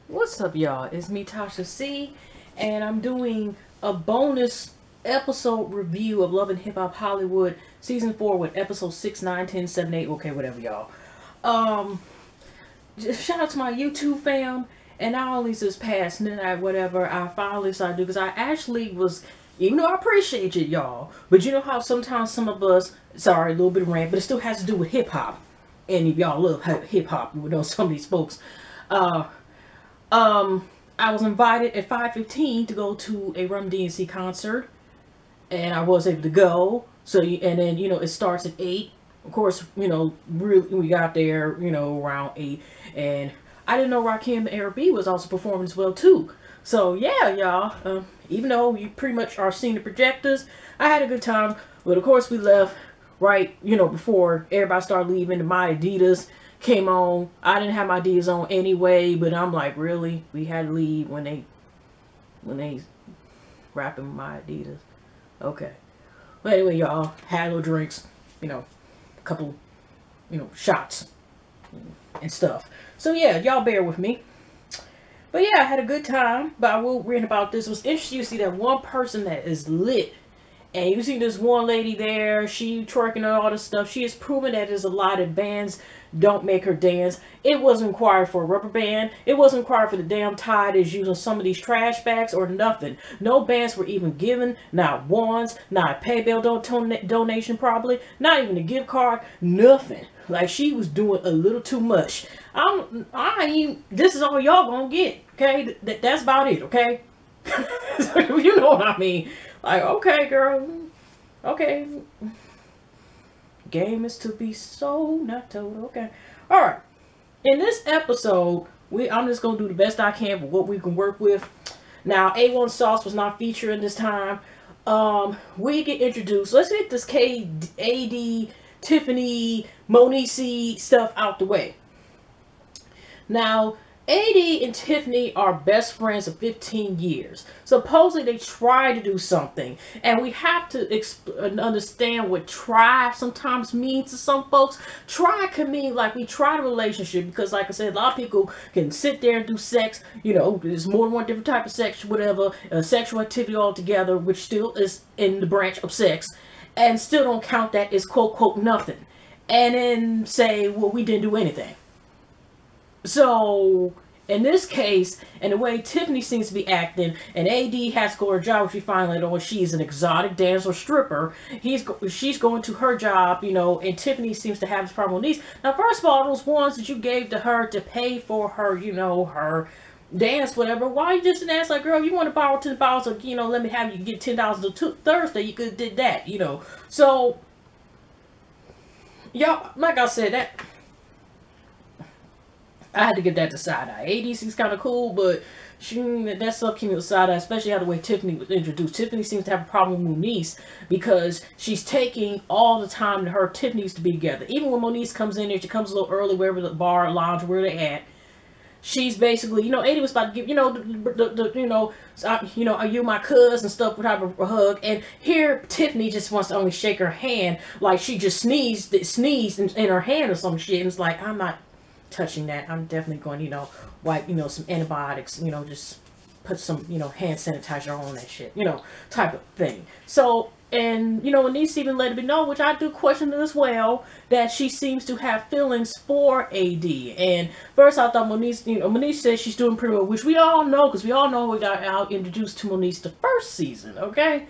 What's up, y'all? It's me, Tasha C, and I'm doing a bonus episode review of Love and Hip Hop Hollywood season 4 with episode 6, 9, 10, 7, 8. Okay, whatever, y'all. Just shout out to my YouTube fam, and not only this past midnight, whatever, I finally started to do because I actually was. Even though I appreciate it, y'all, but you know how sometimes some of us, sorry, a little bit of rant, but it still has to do with hip hop. And if y'all love hip hop, you know some of these folks. I was invited at 5:15 to go to a Rum DNC concert, and I was able to go. So, and then it starts at 8. Of course, really we got there, around 8, and I didn't know Rakim Arabi was also performing as well too. So yeah, y'all. Even though you pretty much are seeing the projectors, I had a good time. But of course, we left right, before everybody started leaving. My Adidas came on. I didn't have my Adidas on anyway, but I'm like, really? We had to leave when they wrapping my Adidas. Okay. But anyway, y'all, had little drinks, a couple, shots and stuff. So yeah, y'all bear with me. But yeah, I had a good time. But I will rant about this. It was interesting to see that one person that is lit. And you see this one lady there, she twerking and all this stuff. She has proven that there's a lot of bands don't make her dance. It wasn't required for a rubber band. It wasn't required for the damn tie that's using some of these trash bags or nothing. No bands were even given. Not ones. Not a pay bill donation probably. Not even a gift card. Nothing. Like she was doing a little too much. This is all y'all gonna get. Okay? That's about it. Okay? You know what I mean. Like, okay, girl. Okay. Game is to be sold, not told. Okay. Alright. In this episode, I'm just going to do the best I can for what we can work with. Now, A1 Sauce was not featuring this time. We get introduced. Let's get this AD, Tiffany, Moniece stuff out the way. Now, AD and Tiffany are best friends of 15 years. Supposedly they try to do something. And we have to understand what try sometimes means to some folks. Try can mean like we try a relationship. Because like I said, a lot of people can sit there and do sex. There's more than one different type of sex, whatever. Sexual activity altogether, which still is in the branch of sex. And still don't count that as quote, quote, nothing. And then say, well, we didn't do anything. So, in this case, and the way Tiffany seems to be acting, and AD has to go to her job, which we find later on she's an exotic dancer stripper. She's going to her job, and Tiffany seems to have this problem with these. Now, first of all, those ones that you gave to her to pay for her, her dance, whatever, why you just didn't ask, like, girl, you want to borrow $10, or, let me have you get $10 to Thursday, you could have did that, So, y'all, like I said, that I had to get that to side eye. ADC's kind of cool, but that stuff came to the side eye, especially how the way Tiffany was introduced. Tiffany seems to have a problem with Moniece because she's taking all the time to her Tiffany's to be together. Even when Moniece comes in there, she comes a little early, wherever the bar, lounge, where they at. She's basically, AD was about to give, are you my cuz and stuff, would have a hug. And here, Tiffany just wants to only shake her hand, like she just sneezed in her hand or some shit. And it's like, I'm not touching that. I'm definitely going, wipe, some antibiotics, just put some, hand sanitizer on that shit, type of thing. So, and, Moniece even let it be known, which I do question as well, that she seems to have feelings for AD. And first I thought Moniece, Moniece says she's doing pretty well, which we all know, because we all know we got out introduced to Moniece the first season, okay?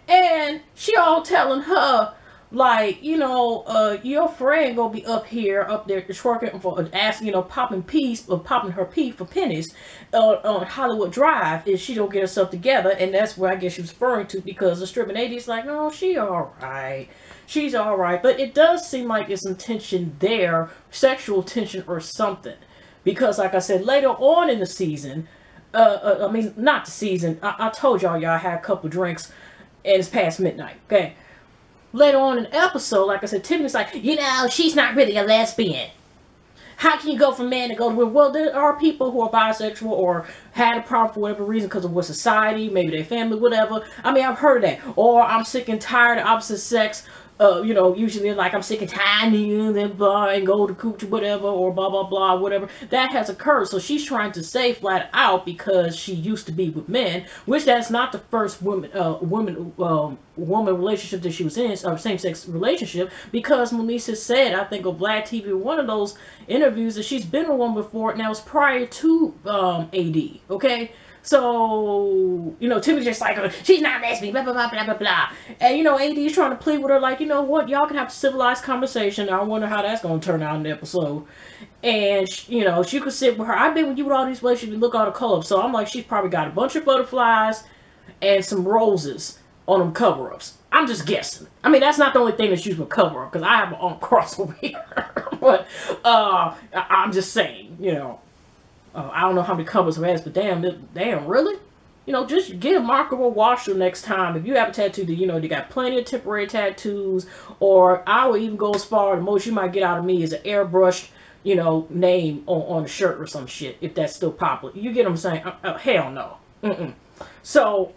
And she all telling her, like, your friend gonna be up there twerking for asking, popping her pee for pennies on Hollywood Drive if she don't get herself together. And that's where I guess she was referring to, because the stripping lady's like, no, she alright. She's alright. But it does seem like there's some tension there, sexual tension or something. Because like I said, later on in the season, not the season, I told y'all I had a couple drinks and it's past midnight, okay? Later on in the episode, like I said, Tiffany's like, she's not really a lesbian. How can you go from man to go to woman? Well, there are people who are bisexual or had a problem for whatever reason because of what society, maybe their family, whatever. I mean, I've heard that. Or I'm sick and tired of opposite sex you know, usually like I'm sick and tired of you, then blah, and go to cooch whatever, or blah blah blah, whatever. That has occurred. So she's trying to say flat out, because she used to be with men, which that's not the first woman relationship that she was in, or same sex relationship, because Moniece has said, I think, on Black TV, one of those interviews, that she's been with one before, and that was prior to AD. Okay. So, you know, Tiffany's just like, she's not lesbian, blah, blah, blah, blah, blah, blah. And, you know, AD is trying to plead with her, like, you know what, y'all can have a civilized conversation. I wonder how that's going to turn out in the episode. And, you know, she could sit with her. I've been with you with all these relationships and look all the colors. So I'm like, she's probably got a bunch of butterflies and some roses on them cover-ups. I'm just guessing. I mean, that's not the only thing that she's with cover-up, because I have my own cross over here. But I'm just saying, you know. I don't know how many covers it has, but damn, really? You know, just get a markable washer next time. If you have a tattoo, you know, you got plenty of temporary tattoos, or I would even go as far, the most you might get out of me is an airbrushed, you know, name on a shirt or some shit, if that's still popular. You get what I'm saying? Hell no. So,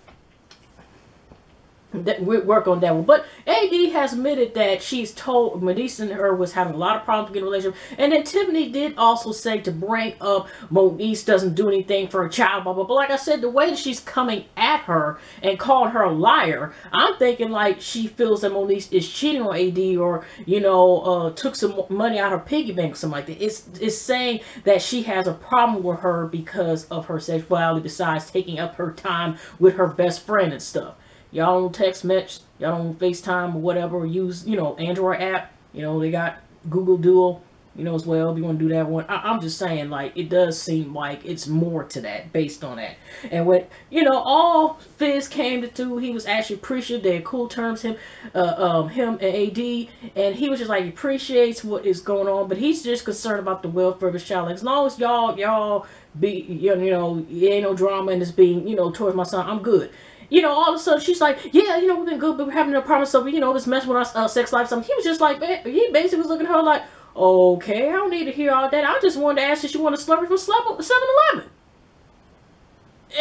that we work on that one. But AD has admitted that she's told Moniece and her was having a lot of problems getting a relationship. And then Tiffany did also say to bring up Moniece doesn't do anything for a child, blah, blah, blah. Like I said, the way that she's coming at her and calling her a liar, I'm thinking like she feels that Moniece is cheating on AD, or, you know, took some money out of her piggy bank or something like that. It's saying that she has a problem with her because of her sexuality, besides taking up her time with her best friend and stuff. Y'all don't text message, y'all don't FaceTime or whatever, or use, you know, Android app. You know, they got Google Duo, you know, as well, if you want to do that one. I'm just saying, like, it does seem like it's more to that, based on that. And when, you know, all Fizz came to, he was actually appreciative. They had cool terms, him and AD, and he was just like, he appreciates what is going on, but he's just concerned about the welfare of his child. Like, as long as y'all be, you know, ain't no drama and it's being, you know, towards my son, I'm good. You know, all of a sudden, she's like, yeah, you know, we've been good, but we're having no problems, so, you know, this mess with our sex life. Something. He was just like, he basically was looking at her like, okay, I don't need to hear all that. I just wanted to ask if she wanted a Slurpee from 7-Eleven.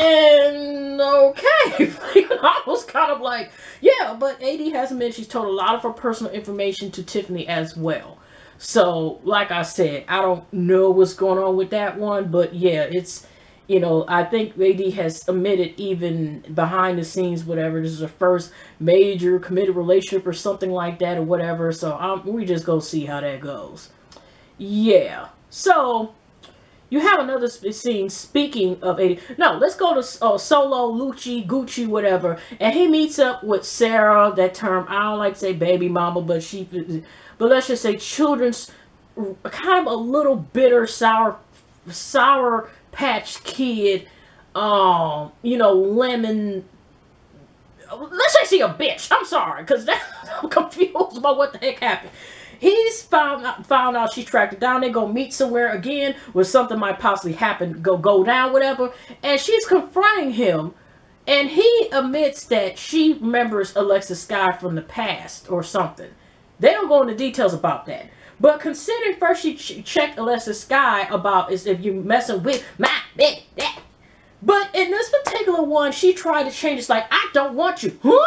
And, okay. I was kind of like, yeah, but AD has admitted she's told a lot of her personal information to Tiffany as well. So, like I said, I don't know what's going on with that one, but yeah, it's... You know, I think AD has admitted, even behind the scenes, whatever, this is her first major committed relationship or something like that, or whatever. So we just go see how that goes. Yeah. So you have another scene. Speaking of AD, no, let's go to Solo, Lucci, Gucci, whatever, and he meets up with Sarah. That term, I don't like to say baby mama, but let's just say children's kind of a little bitter, sour patch kid, you know, lemon. Let's say she a bitch. I'm sorry, because I'm confused about what the heck happened. He's found out she's tracked it down. They go meet somewhere again where something might possibly happen, go down, whatever. And she's confronting him, and he admits that she remembers Alexis Sky from the past or something. They don't go into details about that. But considering first she checked Alexis Sky about is if you messing with my baby. But in this particular one, she tried to change. It's like, I don't want you. Huh?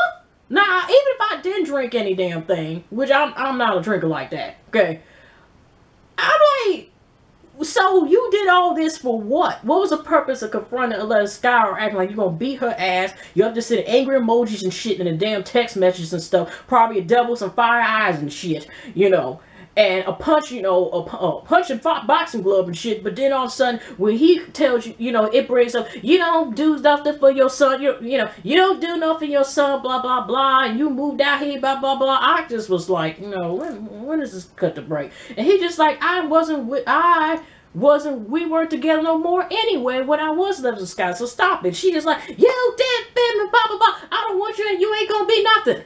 Nah, even if I didn't drink any damn thing, which I'm not a drinker like that. Okay. I'm like, so you did all this for what? What was the purpose of confronting Alexis Sky or acting like you're gonna beat her ass? You have to send angry emojis and shit in the damn text messages and stuff. Probably a devil, some fire eyes and shit, you know. And a punch, you know, a punch and boxing glove and shit. But then all of a sudden, when he tells you, you know, it brings up, you don't do nothing for your son. You know, you don't do nothing for your son, blah, blah, blah. And you moved out here, blah, blah, blah. I just was like, you know, when is this cut to break? And he just like, we weren't together no more anyway when I was living with Sky. So stop it. She just like, you did, blah, blah, blah. I don't want you and you ain't gonna be nothing.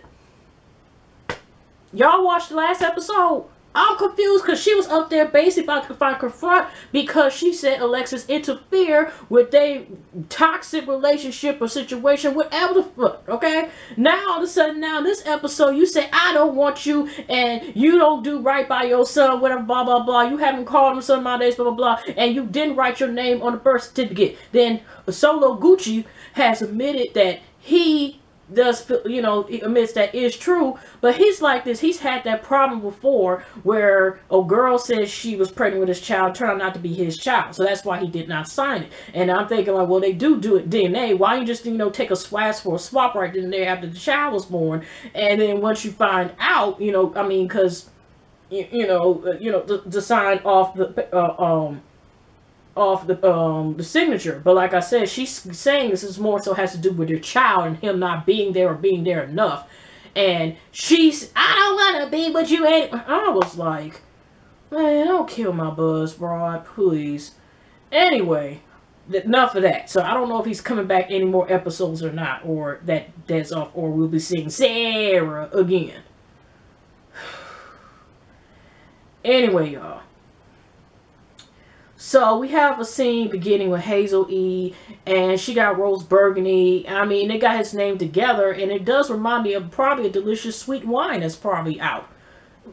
Y'all watched the last episode? I'm confused because she was up there basically about to find confront because she said Alexis interfered with their toxic relationship or situation, whatever the fuck, okay? Now, all of a sudden, now this episode, you say, I don't want you and you don't do right by your son, whatever, blah, blah, blah. You haven't called him son nowadays, blah, blah, blah. And you didn't write your name on the birth certificate. Then Solo Gucci has admitted that he does, you know, admits that is true, but he's like this. He's had that problem before where a girl says she was pregnant with his child, turned out not to be his child, so that's why he did not sign it. And I'm thinking like, well, they do it DNA. Why don't you just, you know, take a swap right then and there after the child was born, and then once you find out, you know, I mean, because you know, the sign off the signature. But like I said, she's saying this is more so has to do with your child and him not being there or being there enough. And she's, I don't want to be with you. I was like, man, don't kill my buzz, broad, please. Anyway, enough of that. So I don't know if he's coming back any more episodes or not, or that's off, or we'll be seeing Teairra again. Anyway, y'all. So we have a scene beginning with Hazel-E, and she got Rose Burgundy. I mean, they got his name together, and it does remind me of probably a delicious sweet wine that's probably out.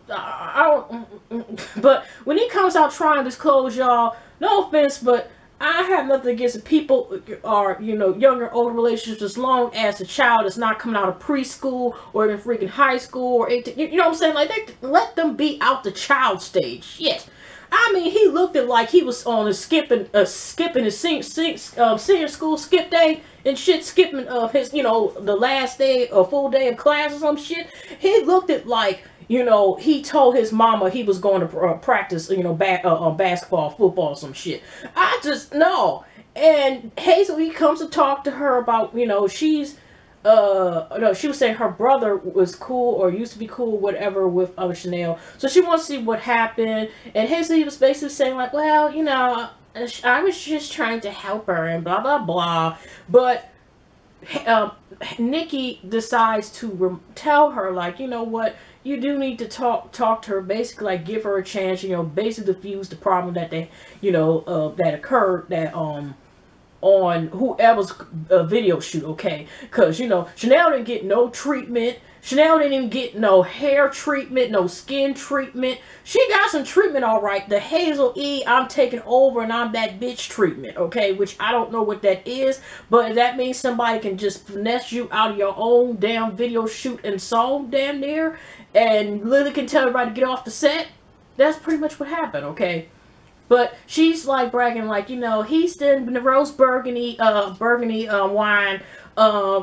But when he comes out trying his clothes, y'all, no offense, but I have nothing against people or, you know, younger, older relationships as long as the child is not coming out of preschool or even freaking high school or 18, you know what I'm saying? Like, let them be out the child stage. Yes. I mean, he looked at like he was on a skipping his senior school skip day and shit, skipping his, you know, the last day, a full day of class or some shit. He looked at like, you know, he told his mama he was going to practice, you know, basketball, football, some shit. I just, no. And Hazel-E comes to talk to her about, you know, she's, no, she was saying her brother was cool or used to be cool, whatever, with Chanel. So she wants to see what happened. And Hazel-E was basically saying like, well, you know, I was just trying to help her and blah, blah, blah. But Nikki decides to tell her like, you know what, you do need to talk to her, basically like give her a chance, you know, basically diffuse the problem that they, you know, that occurred that on whoever's video shoot, okay? Because, you know, Chanel didn't get no treatment. Chanel didn't even get no hair treatment, no skin treatment. She got some treatment, all right. The Hazel-E, I'm taking over and I'm that bitch treatment, okay? Which I don't know what that is, but if that means somebody can just finesse you out of your own damn video shoot and song damn near, and literally can tell everybody to get off the set, that's pretty much what happened, okay? But she's like bragging like, you know, he's done the Rose Burgundy wine.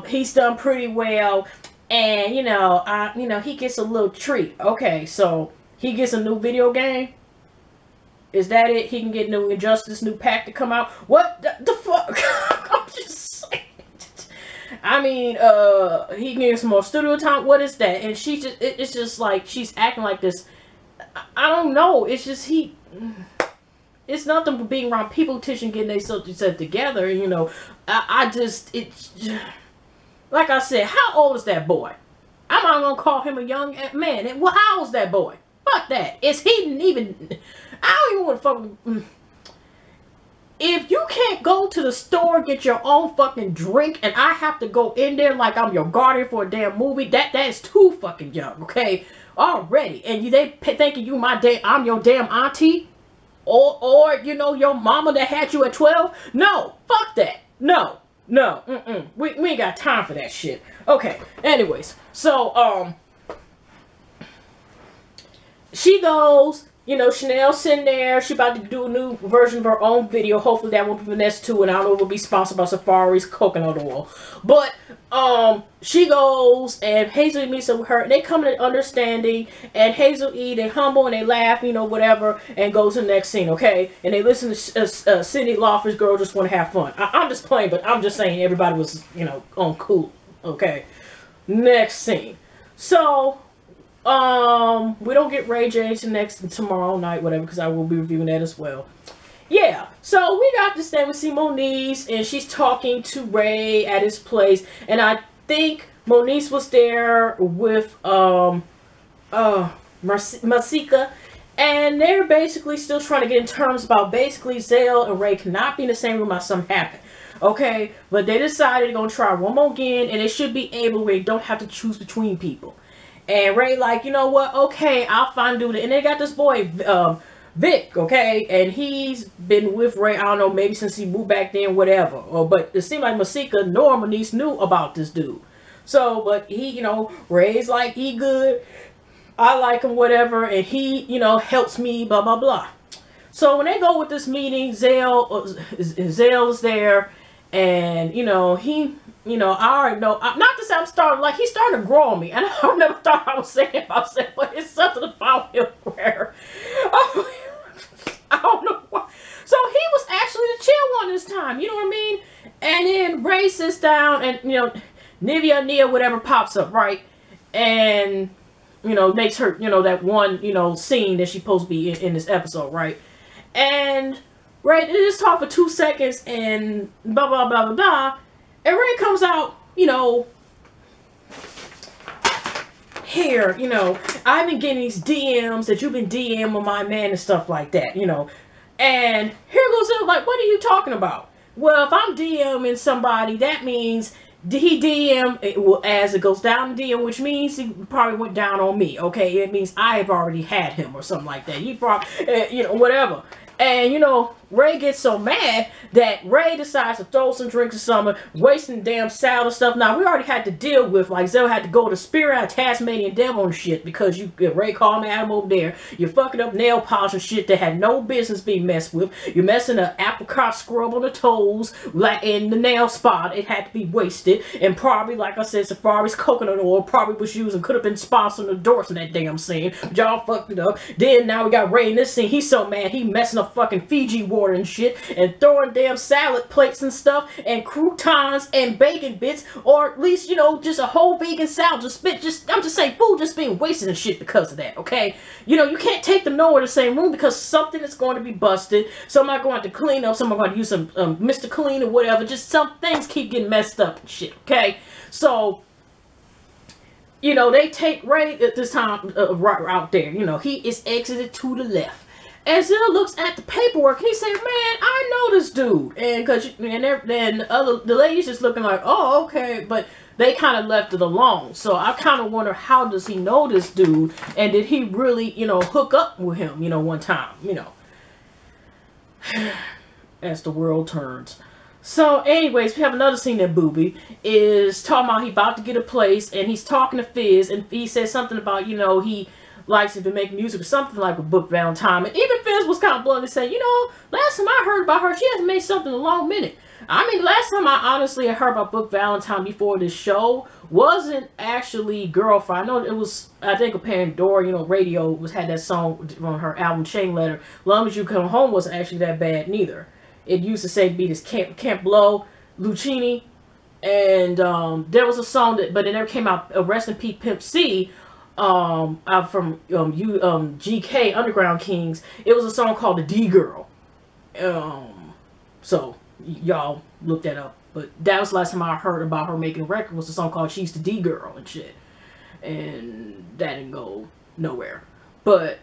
He's done pretty well, and you know, he gets a little treat. Okay, so he gets a new video game. Is that it? He can get new Injustice, new pack to come out. What the fuck? I'm just saying. I mean, he can get some more studio time. What is that? And she just, it's just like she's acting like this. I don't know. It's just it's nothing but being around people, teaching, getting they something set together. You know, it's like I said, how old is that boy? I'm not gonna call him a young man. And how old is that boy? Fuck that. Is he even? I don't even want to fucking. If you can't go to the store get your own fucking drink, and I have to go in there like I'm your guardian for a damn movie, that is too fucking young, okay? Already, and they thinking you I'm your damn auntie. Or you know, your mama that had you at 12? No, fuck that. No. We ain't got time for that shit. Okay, anyways, so, she goes, you know, Chanel's sitting there, she about to do a new version of her own video, hopefully that won't be Moniece too, and I don't know if it'll be sponsored by Safari's coconut oil, but, she goes, and Hazel-E meets up with her, and they come to an understanding, and Hazel-E, they humble, and they laugh, you know, whatever, and goes to the next scene, okay, and they listen to Cyndi Lauper's Girl Just Want to Have Fun. I'm just playing, but I'm just saying everybody was, you know, on cool, okay, next scene, so, we don't get Ray J tomorrow night, whatever, because I will be reviewing that as well. Yeah, so we got to stand with Moniece, and she's talking to Ray at his place, and I think Moniece was there with, Masika, and they're basically still trying to get in terms about basically Zale and Ray cannot be in the same room while something happened. Okay, but they decided they're going to try one more again, and they should be able where they don't have to choose between people. And Ray like, you know what, okay, I'll find dude. And they got this boy, Vic, okay, and he's been with Ray, I don't know, maybe since he moved back then, whatever. But it seemed like Masika nor Moniece knew about this dude. So, but he, Ray's like, he good. I like him, whatever. And he, helps me, blah, blah, blah. So when they go with this meeting, Zale is there. And, he, I already know, not to say I'm starting, like, he's starting to grow on me. And I never thought I was saying about that, but it's something about him where, I don't know why. So he was actually the chill one this time, you know what I mean? And then Ray sits down and, Nia, whatever, pops up, right? And, makes her, that one, scene that she's supposed to be in this episode, right? And Ray, they just talk for 2 seconds and blah, blah, blah, blah, blah. And Ray comes out, here, I've been getting these DMs that you've been DMing my man and stuff like that, And here goes it, like, what are you talking about? Well, if I'm DMing somebody, that means he DM, as it goes down the DM, which means he probably went down on me, okay? It means I've already had him or something like that. He probably, whatever. And, Ray gets so mad that Ray decides to throw some drinks or something, wasting damn salad and stuff. Now, we already had to deal with, like, Zell had to go to Spirit out Tasmanian Devil and shit because Ray called me Adam over there. You're fucking up nail polish and shit that had no business being messed with. You're messing an apricot scrub on the toes, like in the nail spot. It had to be wasted. And probably, like I said, Safari's coconut oil probably was used and could have been sponsoring the doors in that damn scene. But y'all fucked it up. Then now we got Ray in this scene. He's so mad. He messing up fucking Fiji water and shit and throwing damn salad plates and stuff and croutons and bacon bits, or at least just a whole vegan salad I'm just saying food just being wasted and shit because of that, okay? You can't take them nowhere in the same room because something is going to be busted. Somebody going to clean up, somebody going to use some Mr. Clean or whatever. Just some things keep getting messed up and shit, okay? So they take Ray at this time right out there. He is exited to the left. And Zell looks at the paperwork and he said, man, I know this dude. And then the ladies just looking like, oh, okay. But they kind of left it alone. So I kind of wonder, how does he know this dude? And did he really, hook up with him, one time, as the world turns. So anyways, we have another scene that Boobie is talking about he about to get a place and he's talking to Fizz and he says something about, he likes to make music or something like with Book Valentine. And even Fizz was kind of blunt and saying, last time I heard about her, she hasn't made something in a long minute. I mean, last time I honestly heard about Book Valentine before this show wasn't actually Girlfriend. I know it was, I think, a Pandora, radio had that song on her album Chain Letter. Long As You Come Home wasn't actually that bad neither. It used to say be this Camp Blow, Lucci. And there was a song that, but it never came out, Rest in Peace Pimp C, out from GK Underground Kings. It was a song called The D Girl. So y'all look that up. But that was the last time I heard about her making a record, was a song called She's the D Girl and shit. And that didn't go nowhere. But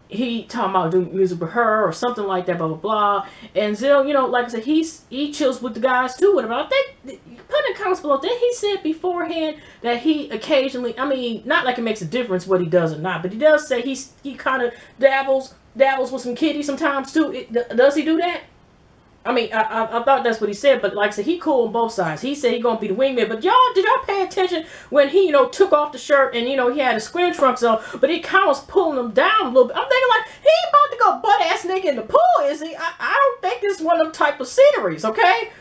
he talking about doing music with her or something like that, blah blah blah. And Zell, like I said, he chills with the guys too. Whatever. I think put in the comments below. Then he said beforehand that he occasionally, I mean, not like it makes a difference what he does or not, but he does say he kind of dabbles with some kiddies sometimes too. Does he do that? I mean, I thought that's what he said, but like I said, he cool on both sides. He said he gonna be the wingman, but y'all, did y'all pay attention when he, took off the shirt and, he had his square trunks on, but he kind of was pulling them down a little bit. I'm thinking like, he ain't about to go butt-ass naked in the pool, is he? I don't think this is one of them type of sceneries, okay?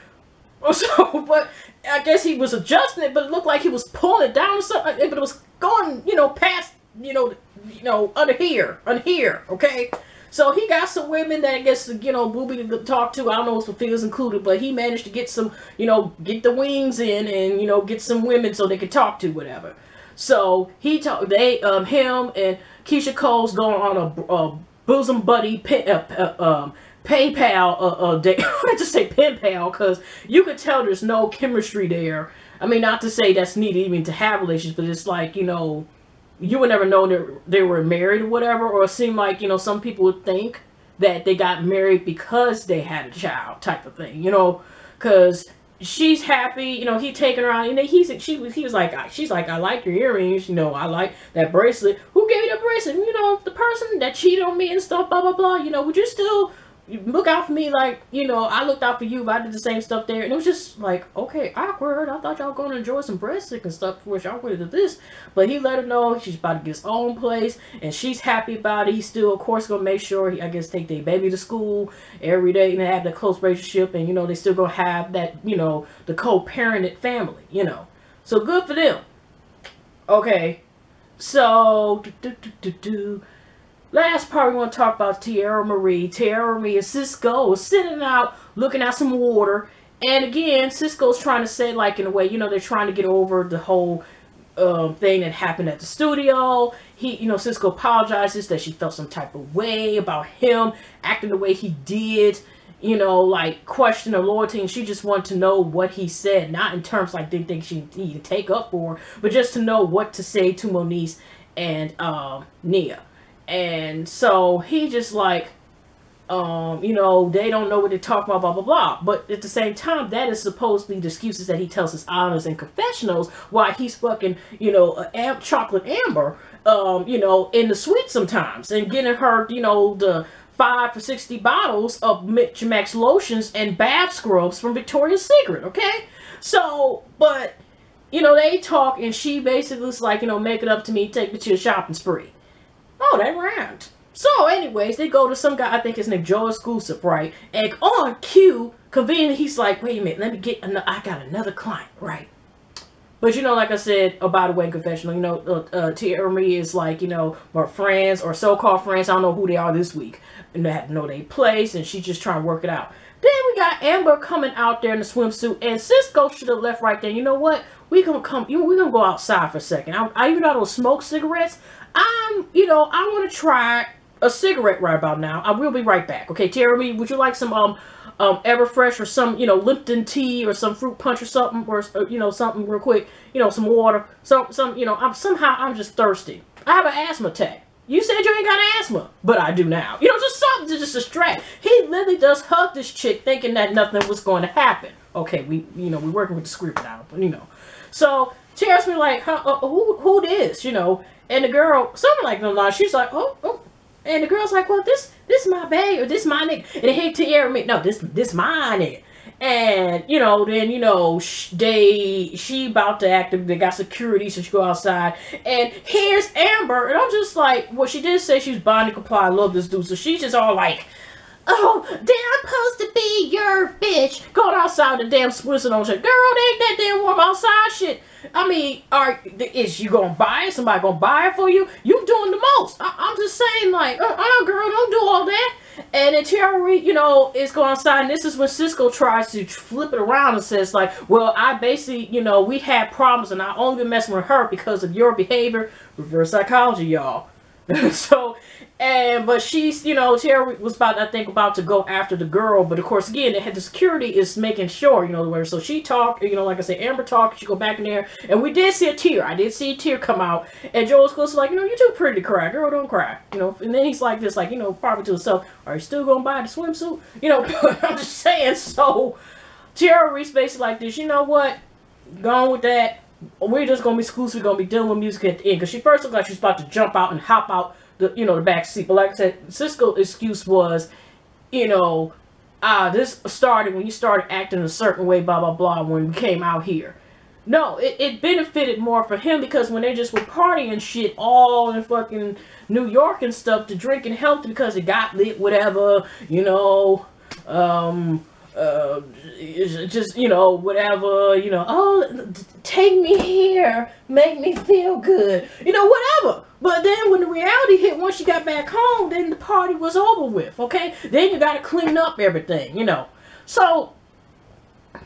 So, but I guess he was adjusting it, but it looked like he was pulling it down or something, but it was going, past, under here, okay? So he got some women that I guess, Boobie to talk to. I don't know if Sophia's included, but he managed to get some, get the wings in and, get some women so they could talk to, whatever. So he him and Keyshia Cole's going on a bosom buddy PayPal day. I just say pen pal because you could tell there's no chemistry there. I mean, not to say that's needed even to have relations, but it's like, you would never know they were married or whatever, or it seemed like, some people would think that they got married because they had a child type of thing, because she's happy, he taking her out, and he was like, she's like, I like your earrings, I like that bracelet. Who gave you that bracelet? The person that cheated on me and stuff, blah, blah, blah, would you still look out for me like, you know, I looked out for you, but I did the same stuff there. And it was just like, okay, awkward. I thought y'all going to enjoy some breadstick and stuff before y'all went to this. But he let her know she's about to get his own place, and she's happy about it. He's still, of course, going to make sure, I guess, take their baby to school every day and have that close relationship. And, you know, they still going to have that, you know, the co-parented family, you know. So good for them. Okay. So, last part we want to talk about Teairra Marie. Teairra Marie and Cisco is sitting out looking at some water. And again, Cisco's trying to say, like, in a way, you know, they're trying to get over the whole thing that happened at the studio. You know, Cisco apologizes that she felt some type of way about him acting the way he did. You know, like, question her loyalty, and she just wanted to know what he said. Not in terms like they think she needed to take up for her, but just to know what to say to Moniece and Nia. And so he just like, you know, they don't know what they're talking about, blah, blah, blah. But at the same time, that is supposedly the excuses that he tells his honors and confessionals while he's fucking, you know, chocolate amber, you know, in the suite sometimes. And getting her, you know, the 5 for $60 bottles of Mitch Max lotions and bath scrubs from Victoria's Secret, okay? So, but, you know, they talk and she basically is like, you know, make it up to me, take me to a shopping spree. Oh, that rhymed. So, anyways, they go to some guy, I think his name Joe Exclusive, right? And on cue, conveniently, he's like, wait a minute, let me get, I got another client, right? But, you know, like I said, about a wedding confessional, you know, Teairra Marie is like, you know, my friends or so-called friends, I don't know who they are this week. And they have to know their place, and she's just trying to work it out. Then we got Amber coming out there in the swimsuit, and Cisco should have left right there. You know what? We're gonna go outside for a second. I even though I don't smoke cigarettes, you know, I want to try a cigarette right about now. I will be right back. Okay, Teairra Marie, would you like some Everfresh or some, you know, Lipton tea or some fruit punch or something, or you know, something real quick, you know, some water, some, you know, I'm just thirsty. I have an asthma attack. You said you ain't got asthma, but I do now. You know, just something to just distract. He literally does hug this chick thinking that nothing was going to happen. Okay, you know, we're working with the script now, but you know. So Teairra's me like, who this, you know? And the girl, something like no, she's like, oh. And the girl's like, well, this my babe, or this my nigga. And they hate Teairra me, no, this my nigga. And, you know, then, you know, she about to act, they got security, so she go outside. And here's Amber, and I'm just like, well, she did say she's bonding comply, I love this dude. So she's just all like, oh, damn, I'm supposed to be your bitch. Going outside the damn swimsuit on shit. Girl, it ain't that damn warm outside shit. I mean, is you gonna buy it? Somebody gonna buy it for you? You doing the most. I'm just saying, like, girl, don't do all that. And then Teairra, you know, is going outside, and this is when Cisco tries to flip it around and says, like, well, I basically, you know, we had problems, and I only been messing with her because of your behavior. Reverse psychology, y'all. So, but she's, you know, Teairra was about to go after the girl, but of course, again, the security is making sure, you know, where, so she talked, you know, like I said, Amber talked, she go back in there, and we did see a tear. I did see a tear come out, and Joe was close to like, you know, you're too pretty to cry, girl, don't cry, you know, and then he's like this, like, you know, probably to himself, are you still gonna buy the swimsuit? You know, I'm just saying, so, Teairra Reese basically like this, you know what, gone with that. We're just gonna be exclusively gonna be dealing with music at the end, because she first looked like she was about to jump out and hop out the, you know, the back seat. But like I said, Cisco's excuse was, you know, this started when you started acting a certain way, blah blah blah, when we came out here. No, it benefited more for him, because when they just were partying shit all in fucking New York and stuff, to drink and healthy because it got lit, whatever, you know, just, you know, whatever, you know, oh, take me here, make me feel good, you know, whatever. But then when the reality hit, once you got back home, then the party was over with, okay? Then you got to clean up everything, you know. So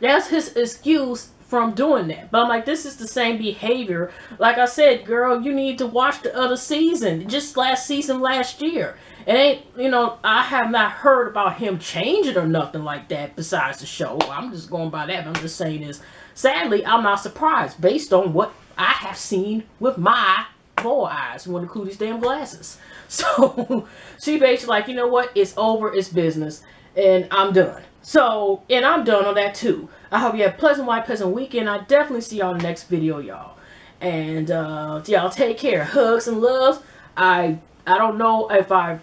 that's his excuse from doing that. But I'm like, this is the same behavior. Like I said, girl, you need to watch the other season, just last season, last year. It ain't, you know, I have not heard about him changing or nothing like that besides the show. I'm just going by that. But I'm just saying is, sadly, I'm not surprised based on what I have seen with my boy eyes when include these damn glasses. So she basically like, you know what, it's over, it's business, and I'm done. So, and I'm done on that too. I hope you have a pleasant white pleasant weekend. I definitely see y'all in the next video, y'all. And y'all take care. Hugs and loves. I don't know if I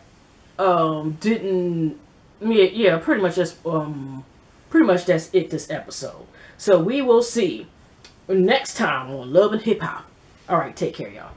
didn't yeah, pretty much that's it this episode. So we will see next time on Love and Hip Hop. All right, take care, y'all.